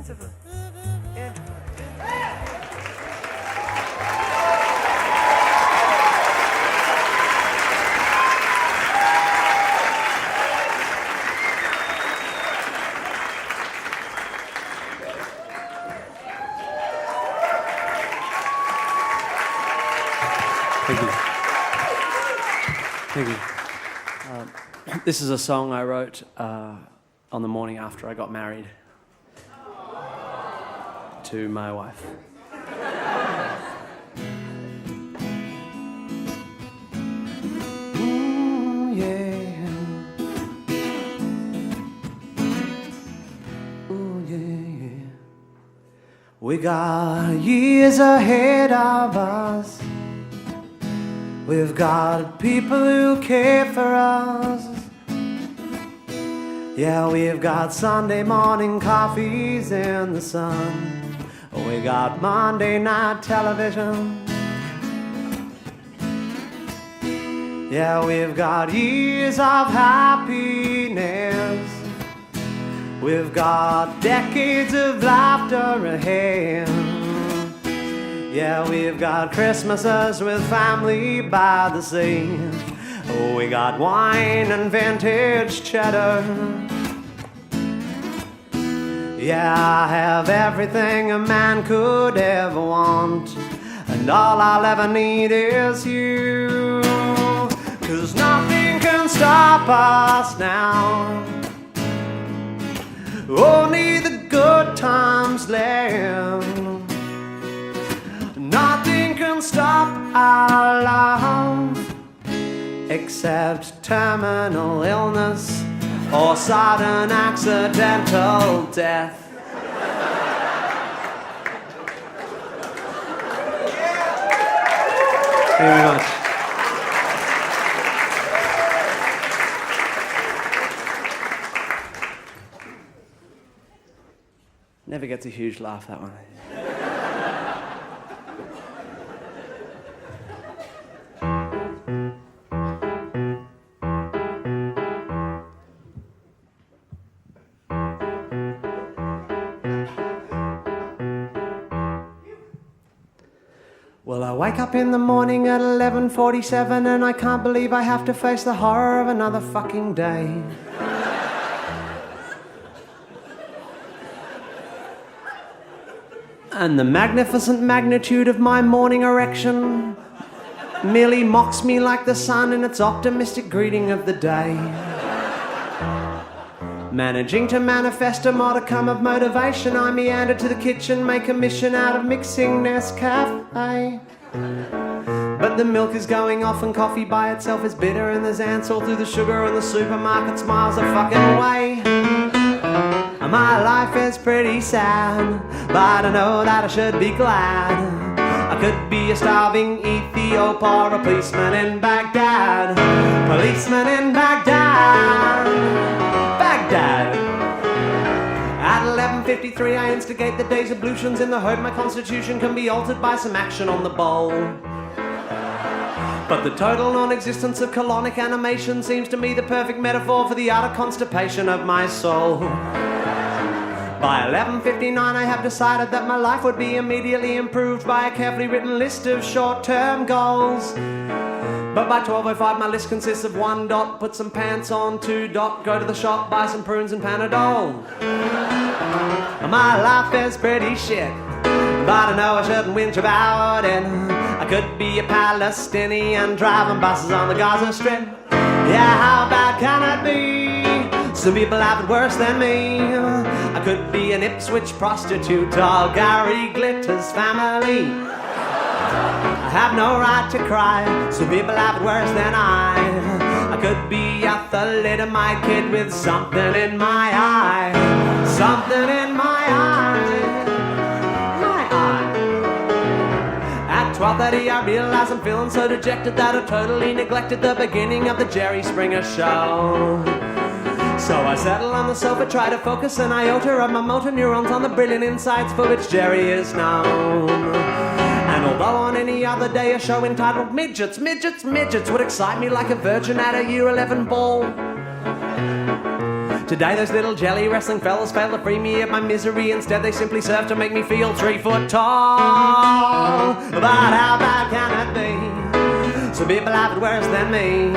sensitive. Yeah. Thank you. Thank you. This is a song I wrote on the morning after I got married to my wife. Ooh, yeah. Ooh, yeah. We got years ahead of us. We've got people who care for us. Yeah, we've got Sunday morning coffees in the sun. We got Monday night television. Yeah, we've got years of happiness. We've got decades of laughter ahead. Yeah, we've got Christmases with family by the sea. Oh, we got wine and vintage cheddar. Yeah, I have everything a man could ever want, and all I'll ever need is you. 'Cause nothing can stop us now. Only the good times left. Nothing can stop our love except terminal illness or sudden accidental death. Thank you very much. Never gets a huge laugh, that one. Well, I wake up in the morning at 11:47 and I can't believe I have to face the horror of another fucking day. And the magnificent magnitude of my morning erection merely mocks me like the sun in its optimistic greeting of the day. Managing to manifest a modicum of motivation, I meander to the kitchen, make a mission out of mixing Nescafe. But the milk is going off and coffee by itself is bitter, and there's ants all through the sugar and the supermarket's miles a fucking away. My life is pretty sad, but I know that I should be glad. I could be a starving Ethiop or a policeman in Baghdad. Policeman in Baghdad. Baghdad. At 11:53 I instigate the day's ablutions in the hope my constitution can be altered by some action on the bowl. But the total non-existence of colonic animation seems to me the perfect metaphor for the utter constipation of my soul. By 11:59 I have decided that my life would be immediately improved by a carefully written list of short-term goals. But by 12:05 my list consists of 1 dot, put some pants on, 2 dot, go to the shop, buy some prunes and Panadol. My life is pretty shit, but I know I shouldn't whinge about it. I could be a Palestinian driving buses on the Gaza Strip. Yeah, how bad can it be? Some people have it worse than me. I could be an Ipswich prostitute or Gary Glitter's family. I have no right to cry. Some people have it worse than I. I could be a thalidomide kid with something in my eye. Something in my eye. My eye. At 12:30 I realize I'm feeling so dejected that I totally neglected the beginning of the Jerry Springer show. So I settle on the sofa, try to focus an iota of my motor neurons on the brilliant insights for which Jerry is known. And although on any other day a show entitled Midgets, Midgets, Midgets would excite me like a virgin at a Year 11 ball, Today those little jelly wrestling fellas fail to free me of my misery. Instead they simply serve to make me feel 3 foot tall. But how bad can it be? Some people have it worse than me.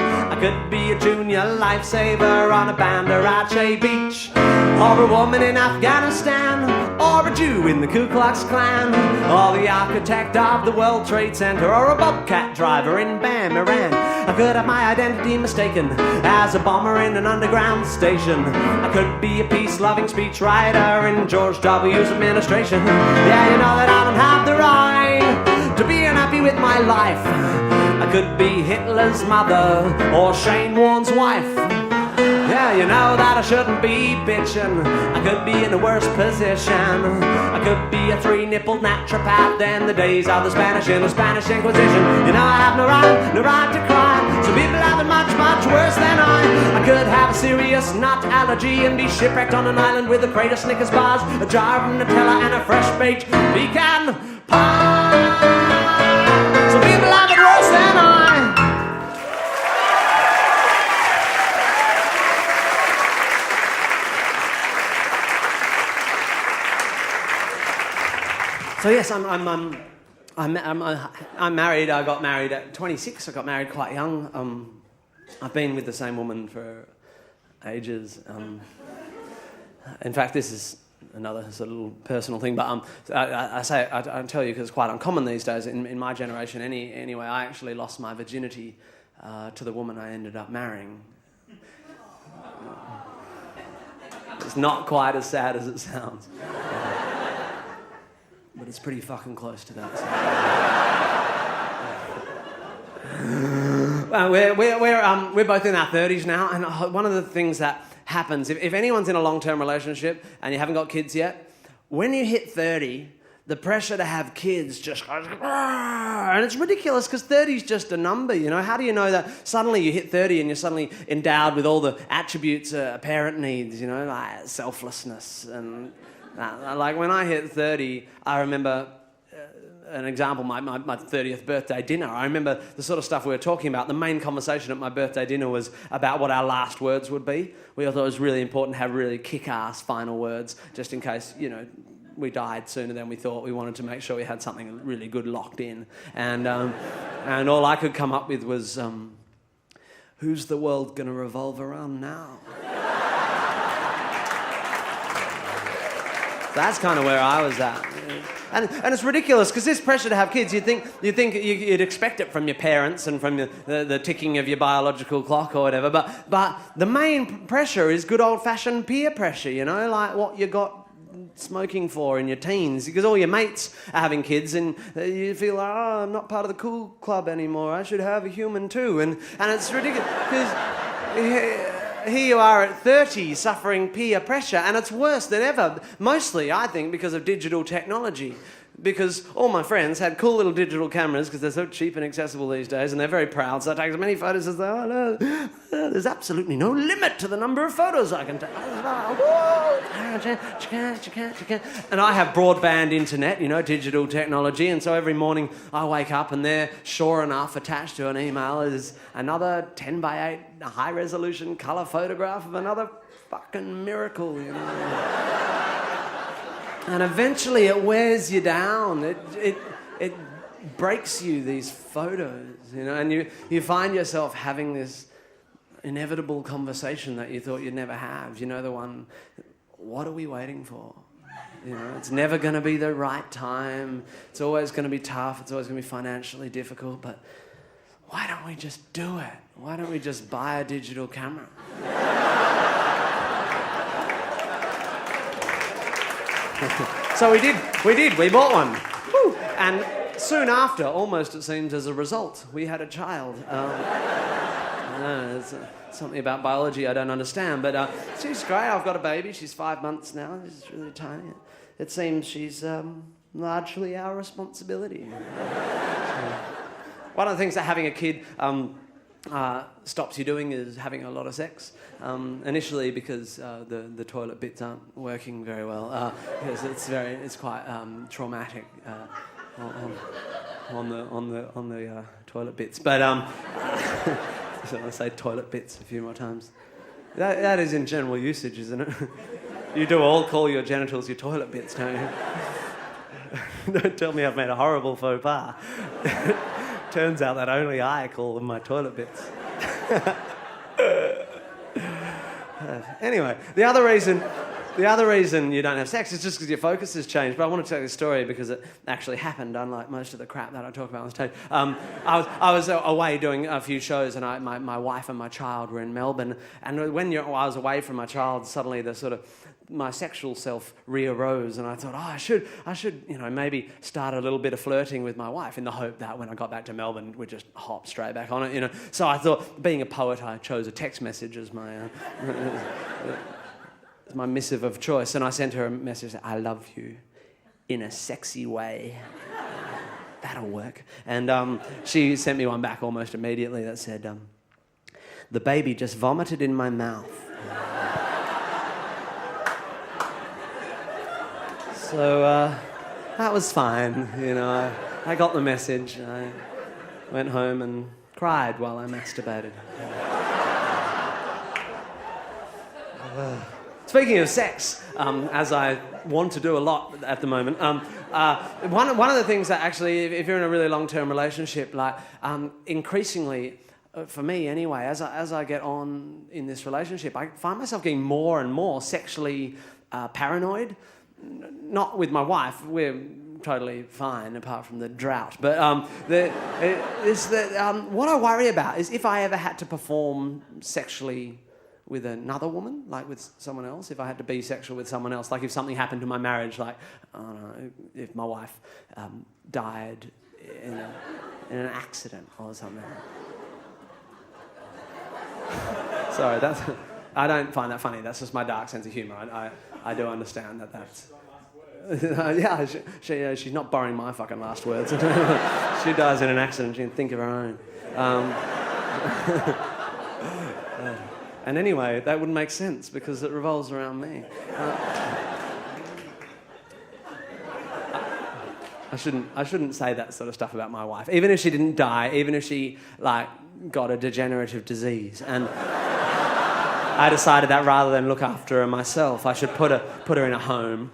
I could be a junior lifesaver on a Bandarache beach, or a woman in Afghanistan, or a Jew in the Ku Klux Klan, or the architect of the World Trade Center, or a bobcat driver in Bam, Iran. I could have my identity mistaken as a bomber in an underground station. I could be a peace-loving speechwriter in George W.'s administration. Yeah, you know that I don't have the right to be unhappy with my life. I could be Hitler's mother or Shane Warne's wife. Yeah, you know that I shouldn't be bitching. I could be in a worse position. I could be a 3-nippled naturopath in the days of the Spanish Inquisition. You know I have no right to cry. Some people have it much, much worse than I could have a serious nut allergy and be shipwrecked on an island with a crate of Snickers bars, a jar of Nutella and a fresh-baked pecan pie. Some people have it worse than I. So yes, I'm married. I got married at 26. I got married quite young. I've been with the same woman for ages. In fact, this is another sort of little personal thing, but I tell you because it's quite uncommon these days in my generation. Anyway, I actually lost my virginity to the woman I ended up marrying. It's not quite as sad as it sounds. But it's pretty fucking close to that. Well, we're both in our 30s now, and one of the things that happens, if anyone's in a long-term relationship and you haven't got kids yet, when you hit 30, the pressure to have kids just goes, and it's ridiculous because 30 is just a number, you know. How do you know that suddenly you hit 30 and you're suddenly endowed with all the attributes a parent needs, you know, like selflessness and... like when I hit 30, I remember an example, my 30th birthday dinner. I remember the sort of stuff we were talking about. The main conversation at my birthday dinner was about what our last words would be. We thought it was really important to have really kick-ass final words, just in case, you know, we died sooner than we thought. We wanted to make sure we had something really good locked in. And all I could come up with was, who's the world going to revolve around now? That's kind of where I was at. And it's ridiculous, because this pressure to have kids, you'd think you'd expect it from your parents and from the ticking of your biological clock or whatever, but the main pressure is good old-fashioned peer pressure, you know, like what you got smoking for in your teens, because all your mates are having kids and you feel like, oh, I'm not part of the cool club anymore, I should have a human too, and it's ridiculous, because... Here you are at 30 suffering peer pressure, and it's worse than ever, mostly, I think, because of digital technology. Because all my friends had cool little digital cameras because they're so cheap and accessible these days, and they're very proud, so I take as many photos as they are. No, there's absolutely no limit to the number of photos I can take. And I have broadband internet, you know, digital technology, and so every morning I wake up and there, sure enough, attached to an email is another 10:8 high-resolution colour photograph of another fucking miracle, you know. And eventually it wears you down. It breaks you, these photos, you know, and you find yourself having this inevitable conversation that you thought you'd never have. You know, the one, what are we waiting for? You know, it's never going to be the right time. It's always going to be tough. It's always going to be financially difficult. But why don't we just do it? Why don't we just buy a digital camera? So we did. We bought one. Woo. And soon after, almost it seems as a result, we had a child. I know, it's something about biology I don't understand, but she's great. I've got a baby. She's 5 months now. She's really tiny. It seems she's largely our responsibility. One of the things that having a kid stops you doing is having a lot of sex. Initially, because the toilet bits aren't working very well. Because it's quite traumatic on the toilet bits. But so I say toilet bits a few more times. That is in general usage, isn't it? You do all call your genitals your toilet bits, don't you? Don't tell me I've made a horrible faux pas. Turns out that only I call them my toilet bits. Anyway, the other reason you don't have sex is just because your focus has changed. But I want to tell you a story because it actually happened, unlike most of the crap that I talk about on stage. I was away doing a few shows, and my wife and my child were in Melbourne. And when I was away from my child, suddenly my sexual self re-arose, and I thought, I should, maybe start a little bit of flirting with my wife in the hope that when I got back to Melbourne, we'd just hop straight back on it, So I thought, being a poet, I chose a text message as my my missive of choice, and I sent her a message, I love you, in a sexy way. That'll work. And she sent me one back almost immediately that said, the baby just vomited in my mouth. So that was fine, I got the message. I went home and cried while I masturbated. Speaking of sex, as I want to do a lot at the moment, one of the things that actually, if you're in a really long-term relationship, increasingly, for me anyway, as I get on in this relationship, I find myself getting more and more sexually paranoid. Not with my wife, we're totally fine apart from the drought. But what I worry about is if I ever had to perform sexually with another woman, like with someone else, if I had to be sexual with someone else, like if something happened to my marriage, like, I don't know, if my wife died in an accident or something. Sorry, I don't find that funny. That's just my dark sense of humour. I do understand that's... yeah, she's not borrowing my fucking last words. She dies in an accident, she can think of her own. And anyway, that wouldn't make sense because it revolves around me. I shouldn't say that sort of stuff about my wife. Even if she didn't die, even if she got a degenerative disease, and I decided that rather than look after her myself, I should put her in a home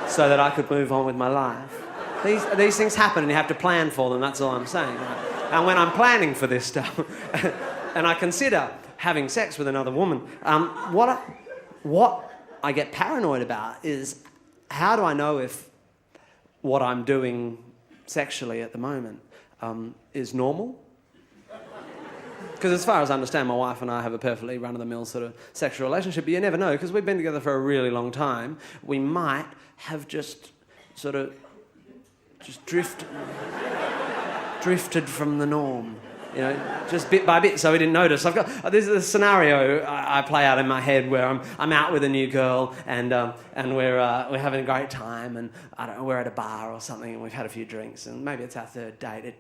so that I could move on with my life. These things happen and you have to plan for them, that's all I'm saying. And when I'm planning for this stuff, and I consider having sex with another woman, what I get paranoid about is how do I know if what I'm doing sexually at the moment is normal? Because as far as I understand, my wife and I have a perfectly run-of-the-mill sort of sexual relationship, but you never know, because we've been together for a really long time. We might have just sort of drifted from the norm, just bit by bit, so we didn't notice. This is a scenario I play out in my head where I'm out with a new girl and we're having a great time, and I don't know, we're at a bar or something and we've had a few drinks and maybe it's our third date. It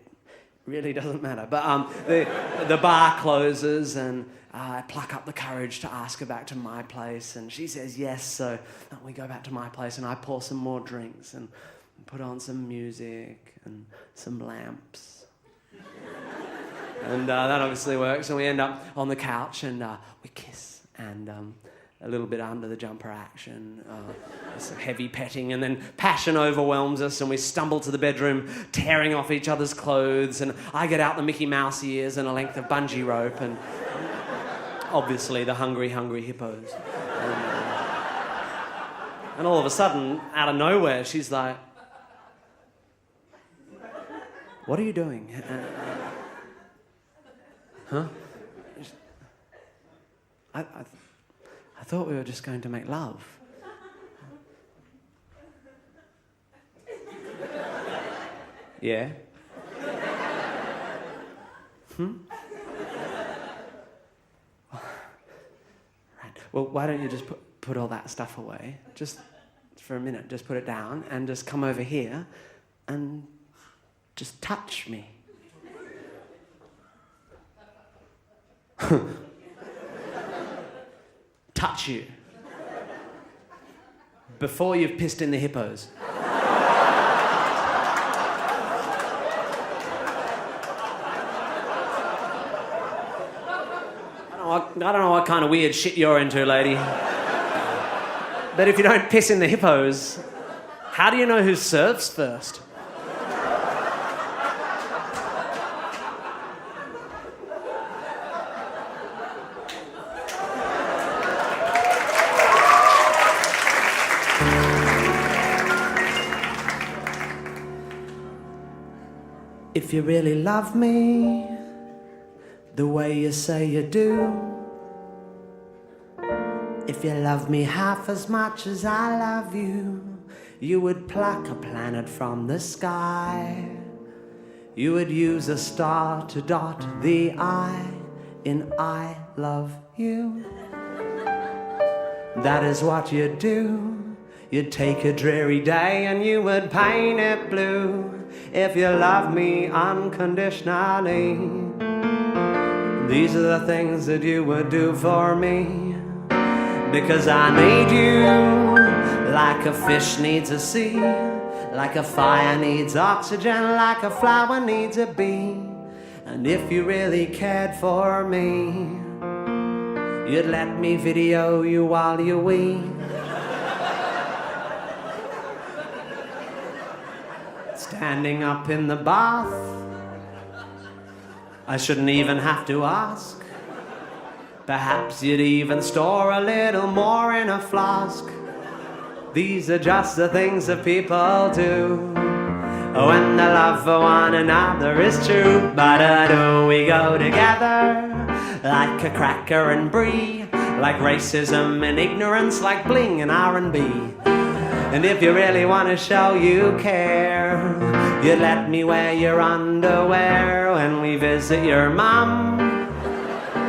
really doesn't matter. But the bar closes and I pluck up the courage to ask her back to my place, and she says yes, so we go back to my place and I pour some more drinks and put on some music and some lamps. And that obviously works, and we end up on the couch and we kiss, and a little bit under the jumper action, some heavy petting, and then passion overwhelms us and we stumble to the bedroom, tearing off each other's clothes, and I get out the Mickey Mouse ears and a length of bungee rope, and obviously the hungry hippos. And all of a sudden, out of nowhere, she's like, "What are you doing?" Huh? I thought we were just going to make love. Yeah? Right. Well, why don't you just put all that stuff away? Just for a minute, just put it down and just come over here and just touch me. Touch you. Before you've pissed in the hippos. I don't know what kind of weird shit you're into, lady. But if you don't piss in the hippos, how do you know who serves first? If you really love me the way you say you do, if you love me half as much as I love you, you would pluck a planet from the sky. You would use a star to dot the I in I love you. That is what you'd do. You'd take a dreary day and you would paint it blue. If you love me unconditionally, these are the things that you would do for me. Because I need you like a fish needs a sea, like a fire needs oxygen, like a flower needs a bee. And if you really cared for me, you'd let me video you while you wee. Standing up in the bath, I shouldn't even have to ask. Perhaps you'd even store a little more in a flask. These are just the things that people do when the love for one another is true. But we go together like a cracker and brie, like racism and ignorance, like bling and R&B. And if you really want to show you care, you let me wear your underwear when we visit your mum.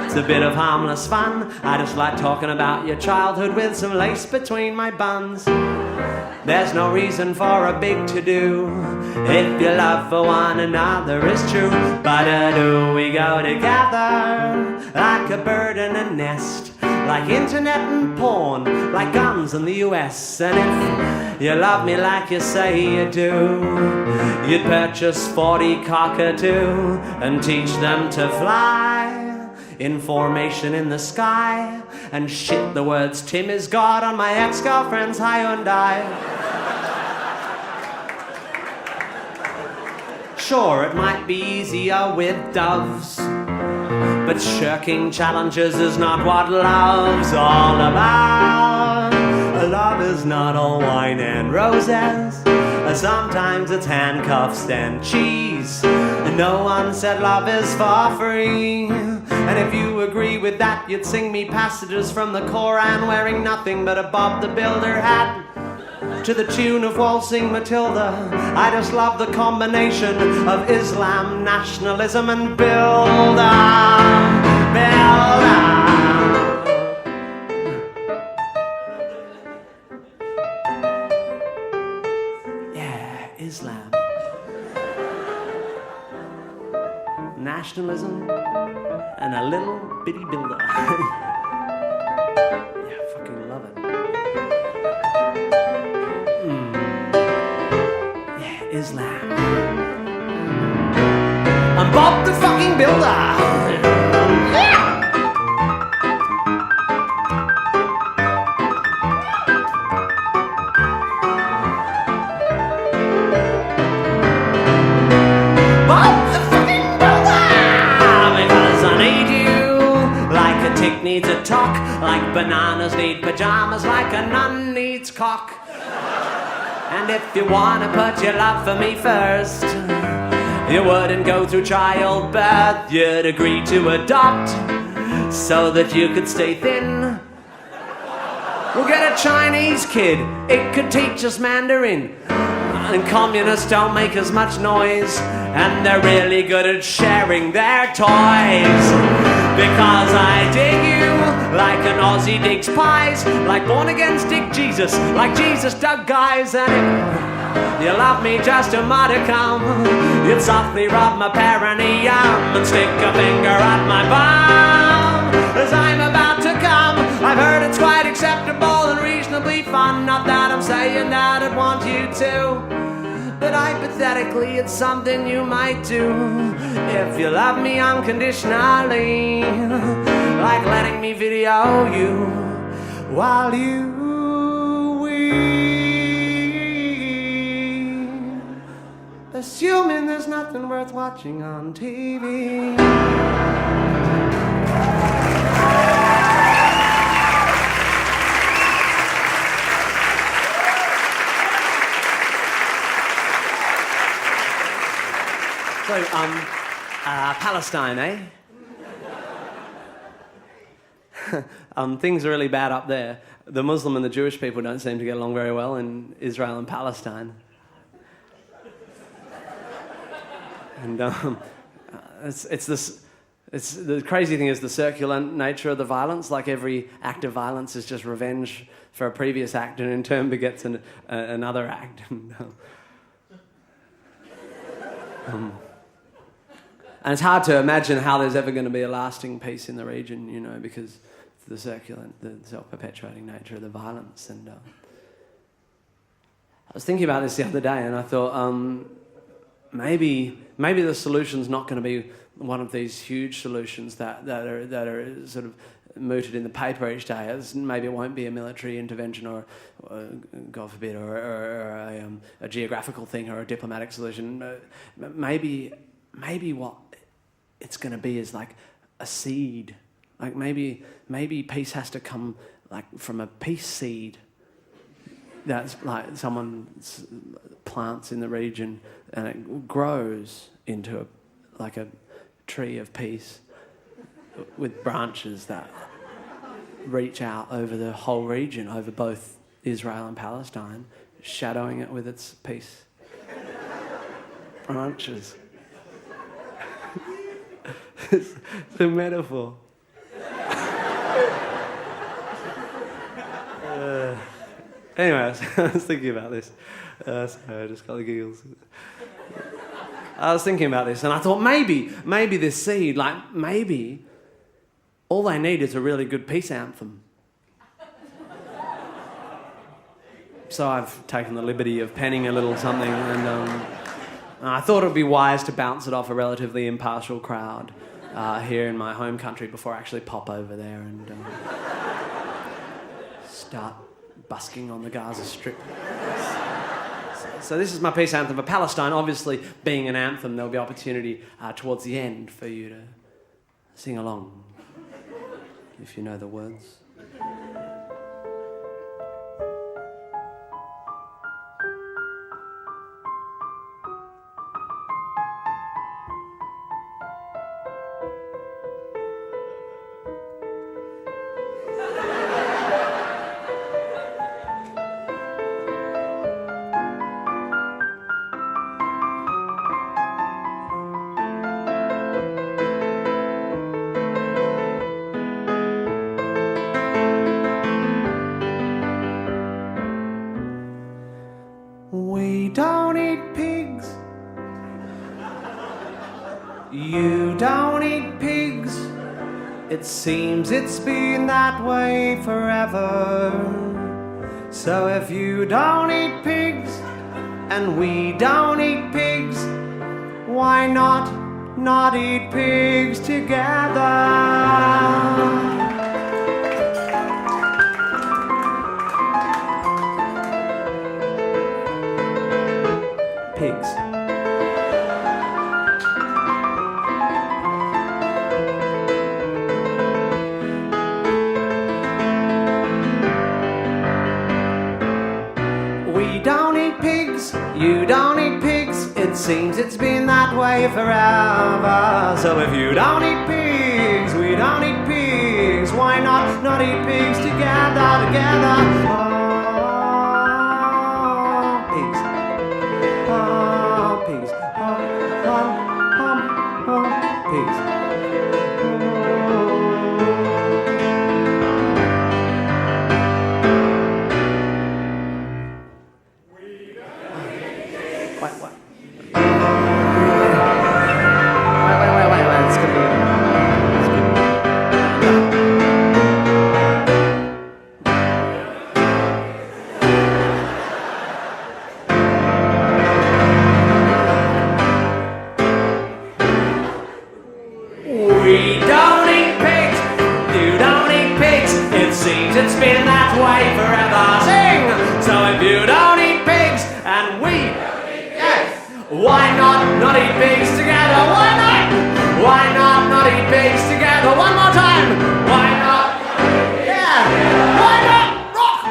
It's a bit of harmless fun. I just like talking about your childhood with some lace between my buns. There's no reason for a big to-do if your love for one another is true. But we go together like a bird in a nest, like internet and porn, like guns in the US. And if you love me like you say you do, you'd purchase 40 cockatoo and teach them to fly in formation in the sky, and shit the words Tim is God on my ex-girlfriend's Hyundai. Sure, it might be easier with doves, but shirking challenges is not what love's all about. Love is not all wine and roses. Sometimes it's handcuffs and cheese. No one said love is for free. And if you agree with that, you'd sing me passages from the Koran wearing nothing but a Bob the Builder hat to the tune of Waltzing Matilda. I just love the combination of Islam, nationalism, and builder. Yeah, Islam. Nationalism and a little bitty builder. Yeah, fucking love it. Yeah, Islam. I'm Bob the fucking Builder. Yeah. Tick needs a talk, like bananas need pajamas, like a nun needs cock. And if you wanna put your love for me first, you wouldn't go through childbirth, you'd agree to adopt, so that you could stay thin. We'll get a Chinese kid, it could teach us Mandarin. And communists don't make as much noise, and they're really good at sharing their toys. Because I dig you like an Aussie digs pies, like born against dig Jesus, like Jesus dug guys. And if you love me just a modicum, you'd softly rub my perineum and stick a finger at my bum as I'm about to come. I've heard it's quite acceptable and reasonably fun. Not that I'm saying that I'd want you to, but hypothetically it's something you might do if you love me unconditionally. like letting me video you while you weep, assuming there's nothing worth watching on TV. So, Palestine, eh? Things are really bad up there. The Muslim and the Jewish people don't seem to get along very well in Israel and Palestine. And the crazy thing is the circular nature of the violence. Like every act of violence is just revenge for a previous act, and in turn begets another act. And it's hard to imagine how there's ever going to be a lasting peace in the region, you know, because the circular, the self-perpetuating nature of the violence. And I was thinking about this the other day, and I thought maybe the solution's not going to be one of these huge solutions that are sort of mooted in the paper each day. Maybe it won't be a military intervention or God forbid, or a geographical thing or a diplomatic solution. Maybe what it's going to be is like a seed. Like maybe peace has to come like from a peace seed that's like someone plants in the region, and it grows into a tree of peace with branches that reach out over the whole region, over both Israel and Palestine, shadowing it with its peace branches. It's a metaphor. Anyway, I was thinking about this. Sorry, I just got the giggles. I was thinking about this, and I thought maybe this seed, like maybe all they need is a really good peace anthem. So I've taken the liberty of penning a little something, and I thought it would be wise to bounce it off a relatively impartial crowd here in my home country before I actually pop over there and start busking on the Gaza Strip. So this is my peace anthem for Palestine. Obviously, being an anthem, there'll be opportunity towards the end for you to sing along, if you know the words. We don't eat pigs. You don't eat pigs. It seems it's been that way forever. So if you don't eat pigs and we don't eat pigs, why not eat pigs together? Pigs. We don't eat pigs, you don't eat pigs. It seems it's been that way forever. So if you don't eat pigs, we don't eat pigs, why not eat pigs together? Why not eat pigs together? Why not? Why not eat pigs together? One more time. Why not? Yeah. Why not? Rock.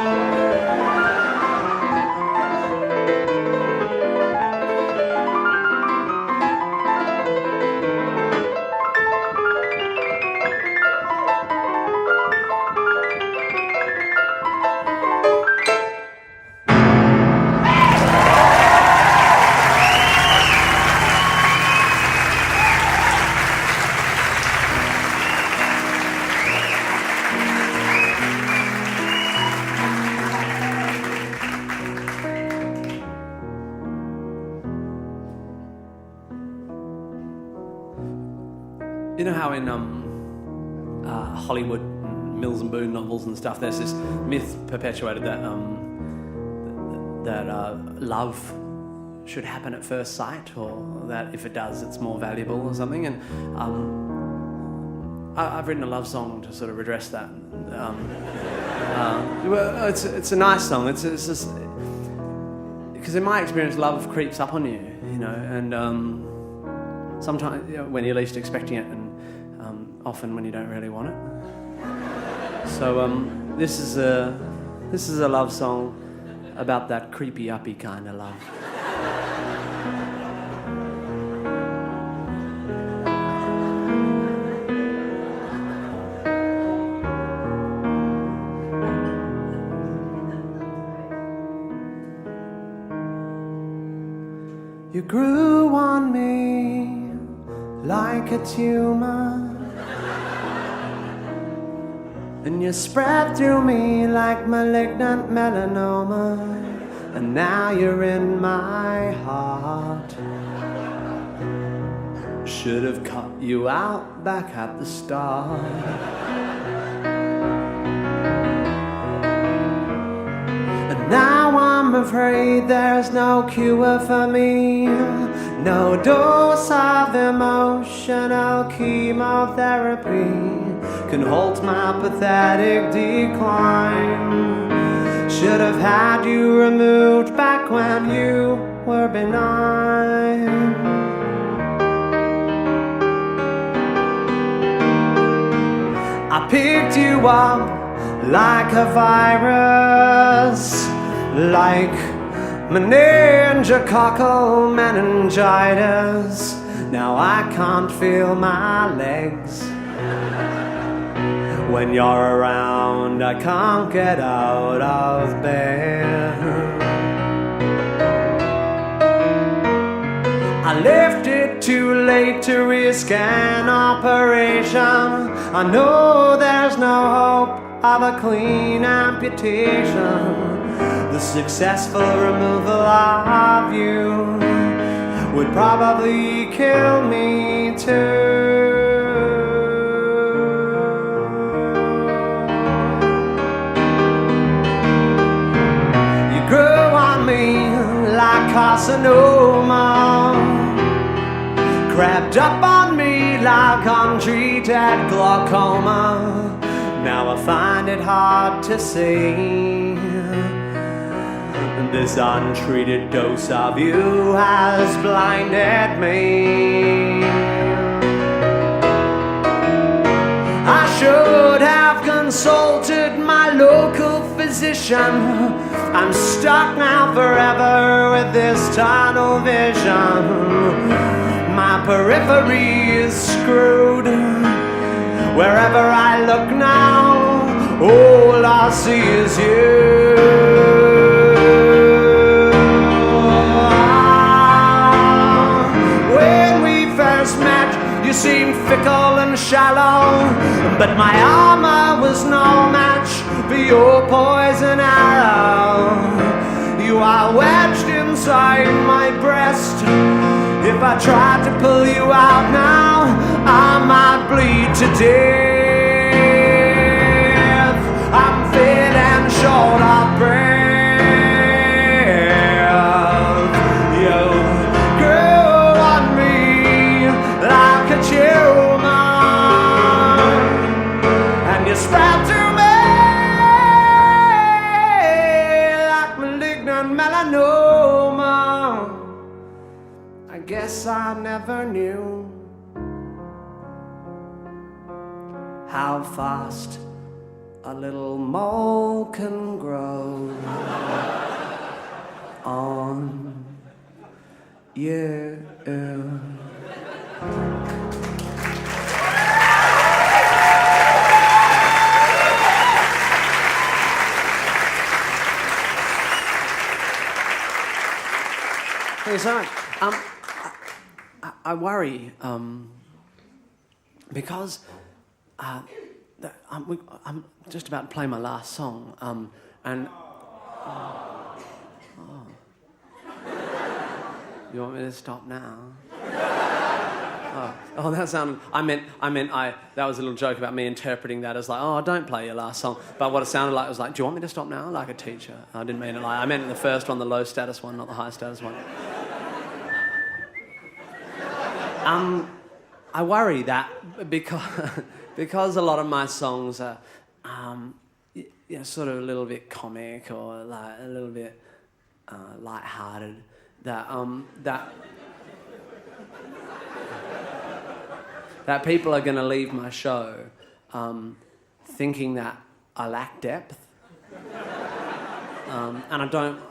You know how in Hollywood, Mills and Boon novels and stuff, there's this myth perpetuated that love should happen at first sight, or that if it does, it's more valuable or something. And I've written a love song to sort of redress that. Well, it's a nice song. It's just because in my experience, love creeps up on you, you know, and sometimes when you're least expecting it, and often when you don't really want it. So this is a love song about that creepy uppy kind of love. You grew on me like a tumor, and you spread through me like malignant melanoma, and now you're in my heart. Should have cut you out back at the start. And now I'm afraid there's no cure for me, no dose of emotional chemotherapy can halt my pathetic decline. Should have had you removed back when you were benign. I picked you up like a virus, like meningococcal meningitis. Now I can't feel my legs. When you're around, I can't get out of bed. I left it too late to risk an operation. I know there's no hope of a clean amputation. The successful removal of you would probably kill me too. You grew on me like carcinoma, crept up on me like untreated glaucoma. Now I find it hard to see. This untreated dose of you has blinded me. I should have consulted my local physician. I'm stuck now forever with this tunnel vision. My periphery is screwed. Wherever I look now, all I see is you. You seemed fickle and shallow, but my armor was no match for your poison arrow. You are wedged inside my breast. If I tried to pull you out now, I might bleed to death. I'm feeling short of breath. And you spread through me like malignant melanoma. guess I never knew how fast a little mole can grow on you. Thank you so much. I worry because I'm just about to play my last song, and you want me to stop now? Oh, that sounded. That was a little joke about me interpreting that as like, oh, don't play your last song. But what it sounded like was like, do you want me to stop now? Like a teacher. I didn't mean it like. I meant the first one, the low status one, not the high status one. I worry that because a lot of my songs are, sort of a little bit comic or like a little bit light-hearted, that people are going to leave my show thinking that I lack depth. And I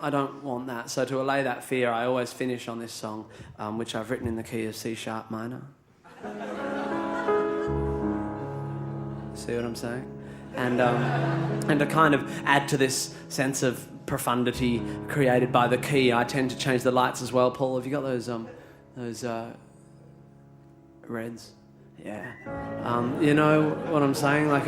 don't want that. So to allay that fear, I always finish on this song, which I've written in the key of C sharp minor. See what I'm saying? And to kind of add to this sense of profundity created by the key, I tend to change the lights as well. Paul, have you got those reds? Yeah. You know what I'm saying? Like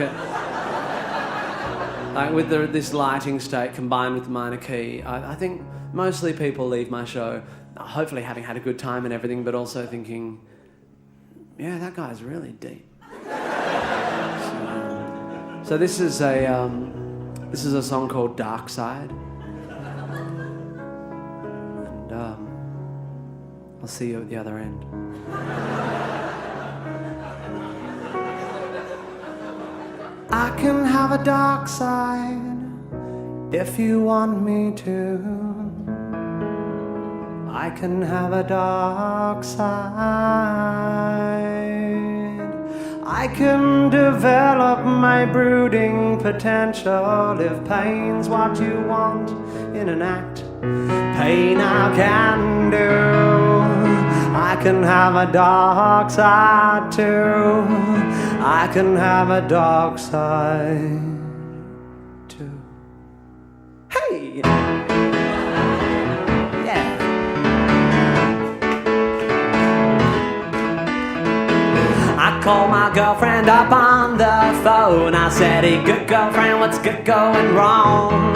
with this lighting state combined with the minor key, I think mostly people leave my show hopefully having had a good time and everything, but also thinking, yeah, that guy's really deep. So this is a song called Dark Side, and I'll see you at the other end. I can have a dark side if you want me to. I can have a dark side. I can develop my brooding potential if pain's what you want in an act. Pain I can do. I can have a dark side too. I can have a dark side too. Hey! Yeah. I called my girlfriend up on the phone. I said, hey, good girlfriend, what's good going wrong?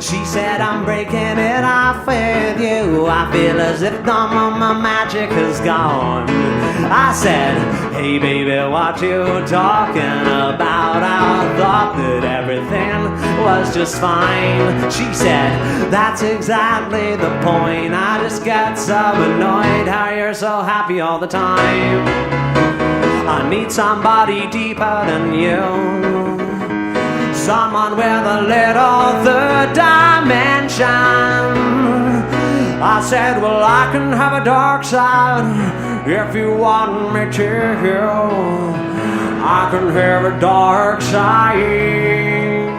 She said, I'm breaking it off with you. I feel as if some of my magic is gone. I said, hey baby, what you talking about? I thought that everything was just fine. She said, that's exactly the point. I just get so annoyed how you're so happy all the time. I need somebody deeper than you. Someone with a little third dimension. I said, well, I can have a dark side if you want me to. I can have a dark side.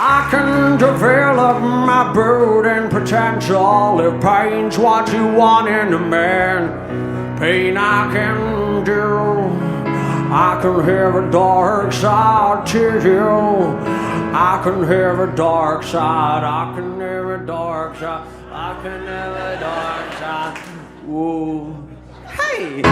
I can develop my brooding potential if pain's what you want in a man. Pain I can do. I can have a dark side to you. I can have a dark side. I can have a dark side. I can have a dark side. Whoa. Hey!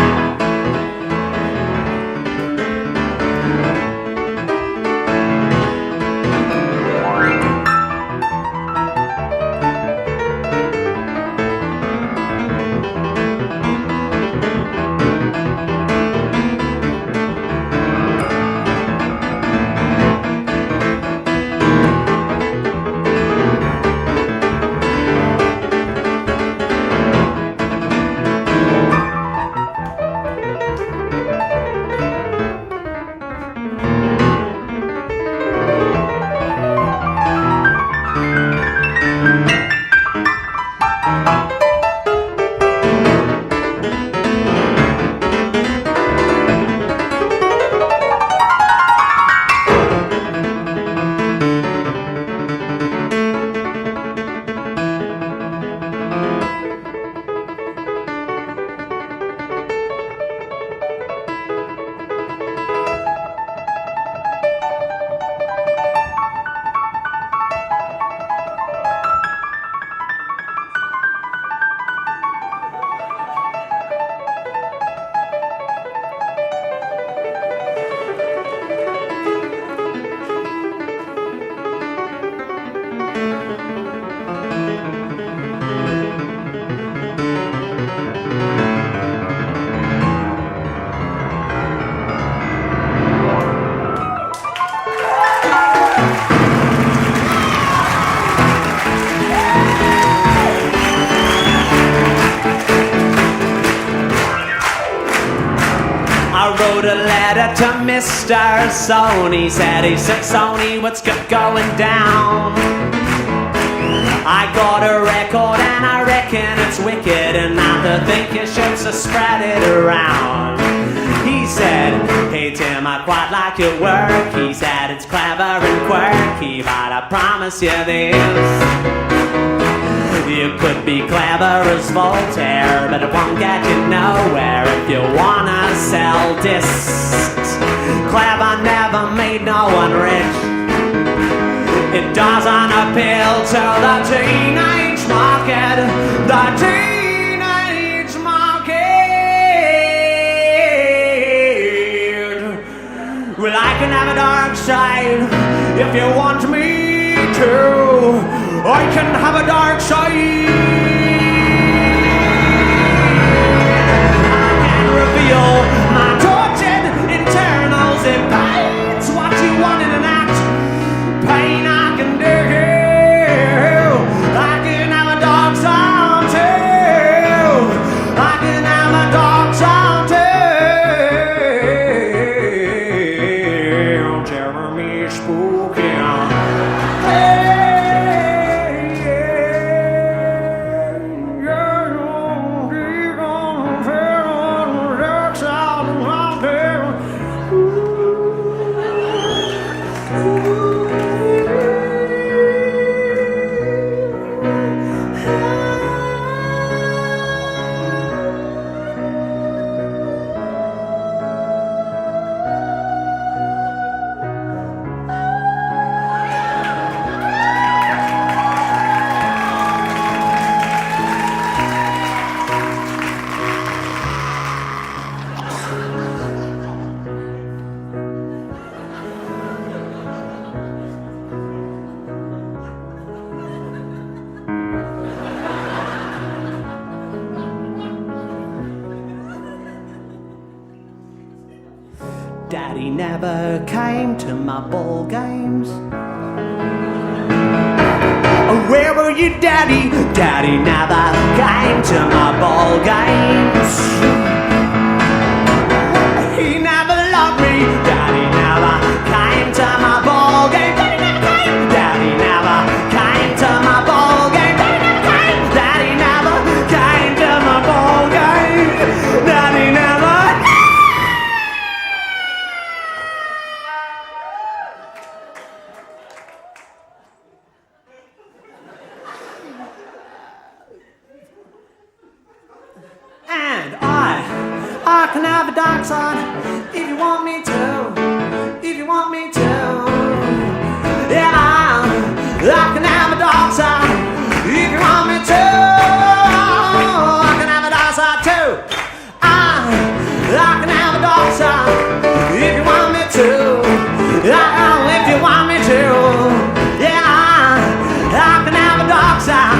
I wrote a letter to Mr. Sony. Said Sony, what's going down? I got a record and I reckon it's wicked, and I think you should spread it around. He said, hey Tim, I quite like your work. He said it's clever and quirky, but I promise you this: you could be clever as Voltaire, but it won't get you nowhere if you wanna sell discs. Clever never made no one rich. It doesn't appeal to the teenage market. The teenage market. Well, I can have a dark side if you want me to. I can have a dark side. I can reveal my tortured internals. If that's what you want in an act, pain I can do. I can have a dark side too. I can have a dark side too. Jeremy Spooky. Daddy never came to my ball games. Oh, where were you, Daddy? Daddy never came to my ball games. He never loved me. Daddy never came to my ball game. Daddy never came. Daddy never came to my ball game. Daddy never came. Daddy never came to my ball game. Daddy never. And I can have a dark side if you want me to, if you want me to. Yeah, I can have a dark side if you want me to. I can have a dark side too. I can have a dark side if you want me to. If you want me to. Yeah, I can have a dark side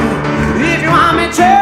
if you want me to.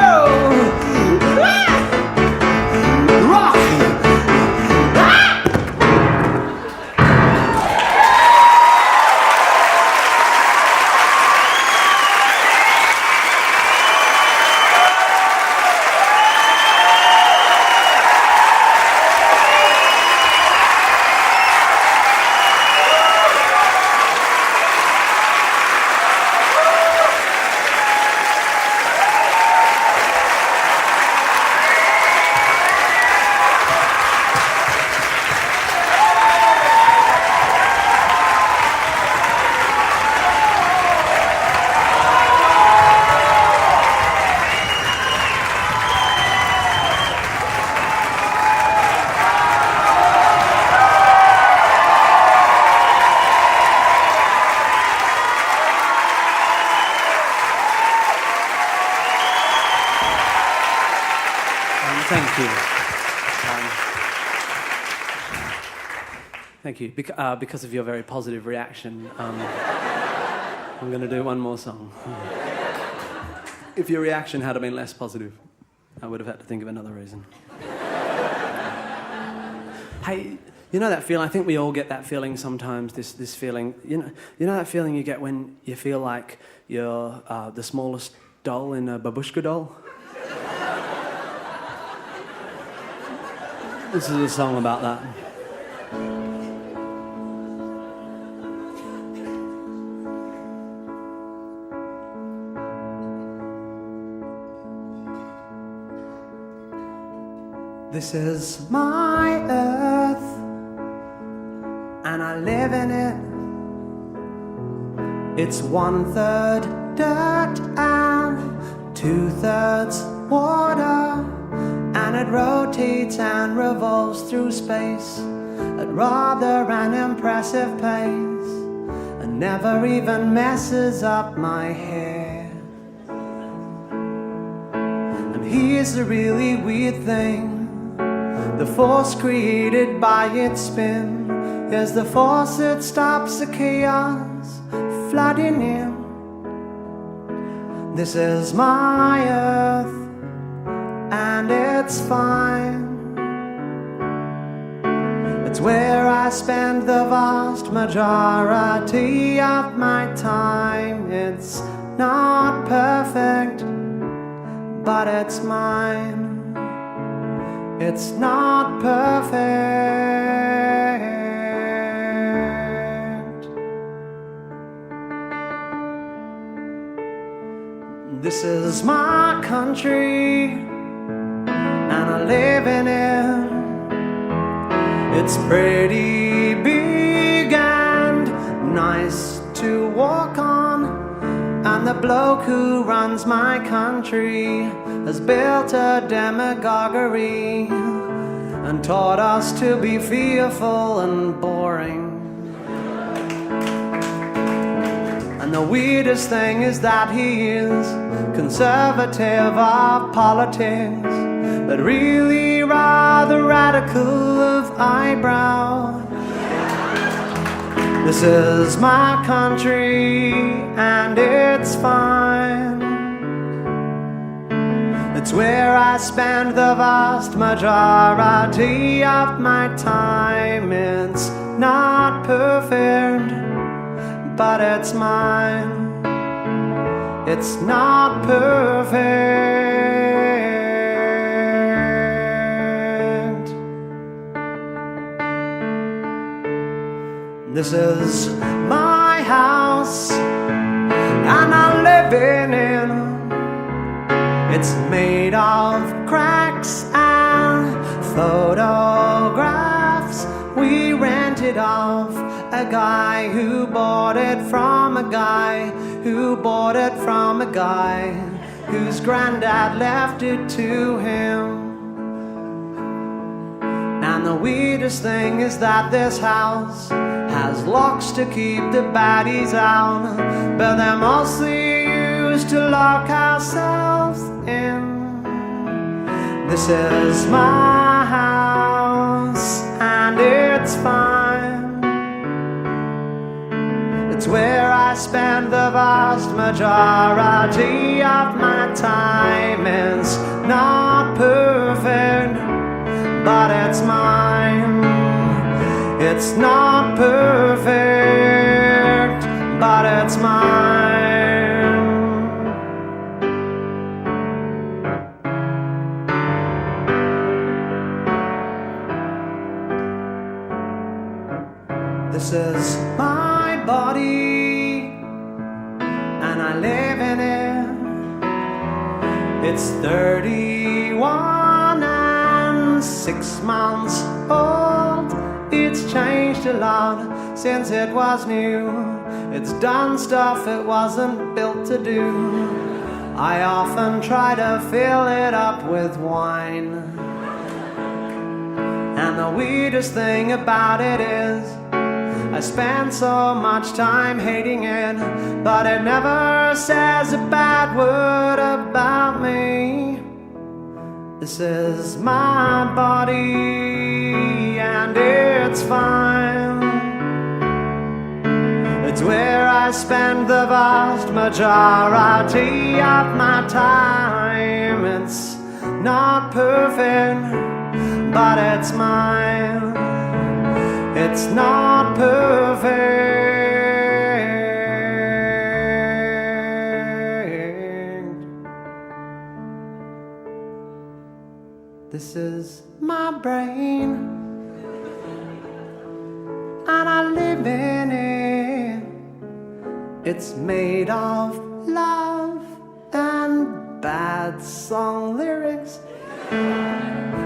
Thank you. Thank you. Because of your very positive reaction, I'm going to do one more song. If your reaction had been less positive, I would have had to think of another reason. Hey, you know that feeling? I think we all get that feeling sometimes. This feeling, you know that feeling you get when you feel like you're the smallest doll in a babushka doll. This is a song about that. This is my earth, and I live in it. It's 1/3 dirt and 2/3 water, and it rotates and revolves through space at rather an impressive pace, and never even messes up my hair. And here's a really weird thing: the force created by its spin is the force that stops the chaos flooding in. This is my earth, and it's fine. It's where I spend the vast majority of my time. It's not perfect, but it's mine. It's not perfect. This is my country, and I live in it. It's pretty big and nice to walk on, and the bloke who runs my country has built a demagoguery and taught us to be fearful and boring. And the weirdest thing is that he is conservative of politics, but really rather radical of eyebrow. This is my country, and it's fine. It's where I spend the vast majority of my time. It's not perfect, but it's mine. It's not perfect. This is my house, and I live in it. It's made of cracks and photographs we rented off a guy who bought it from a guy who bought it from a guy whose granddad left it to him. And the weirdest thing is that this house has locks to keep the baddies out, but they're mostly used to lock ourselves in. This is my house, and it's fine. It's where I spend the vast majority of my time. It's not perfect, but it's mine. It's not perfect, but it's mine. This is my body, and I live in it. It's 31 and 6 months old. It's changed a lot since it was new. It's done stuff it wasn't built to do. I often try to fill it up with wine. And the weirdest thing about it is I spend so much time hating it, but it never says a bad word about me. This is my body, and it's fine. It's where I spend the vast majority of my time. It's not perfect, but it's mine. It's not perfect. This is my brain, It's made of love and bad song lyrics.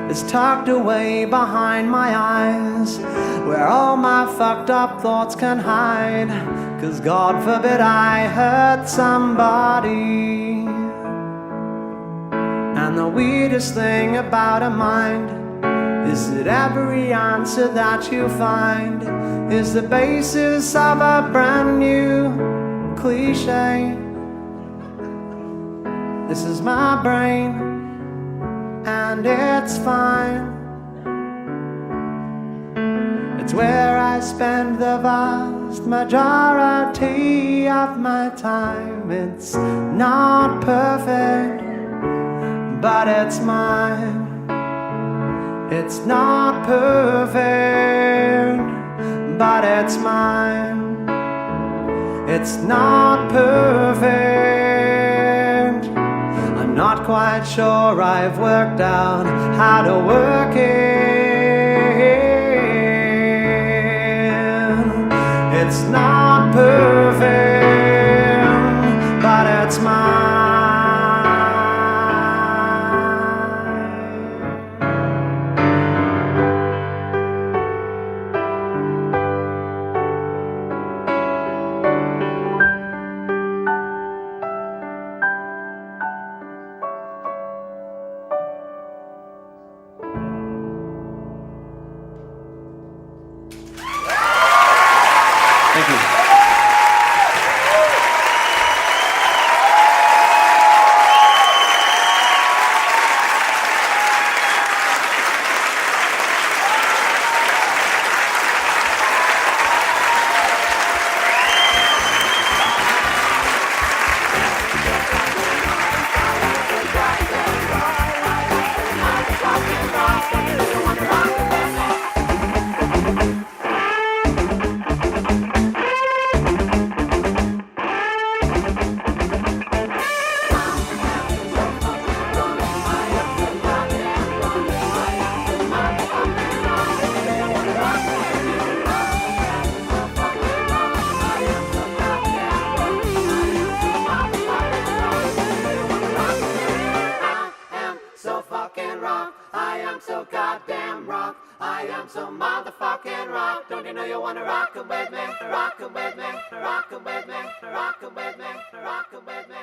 It's tucked away behind my eyes, where all my fucked up thoughts can hide. 'Cause God forbid I hurt somebody. And the weirdest thing about a mind is that every answer that you find is the basis of a brand new cliche. This is my brain, and it's fine. It's where I spend the vast majority of my time. It's not perfect, but it's mine. It's not perfect, but it's mine. It's not perfect. I'm not quite sure I've worked out how to work it. It's not perfect, but it's mine. Thank you. I am so goddamn rock. I am so motherfucking rock. Don't you know you wanna rock 'em with me? Rock 'em with me. Rock 'em with me. Rock 'em with me. Rock 'em with me.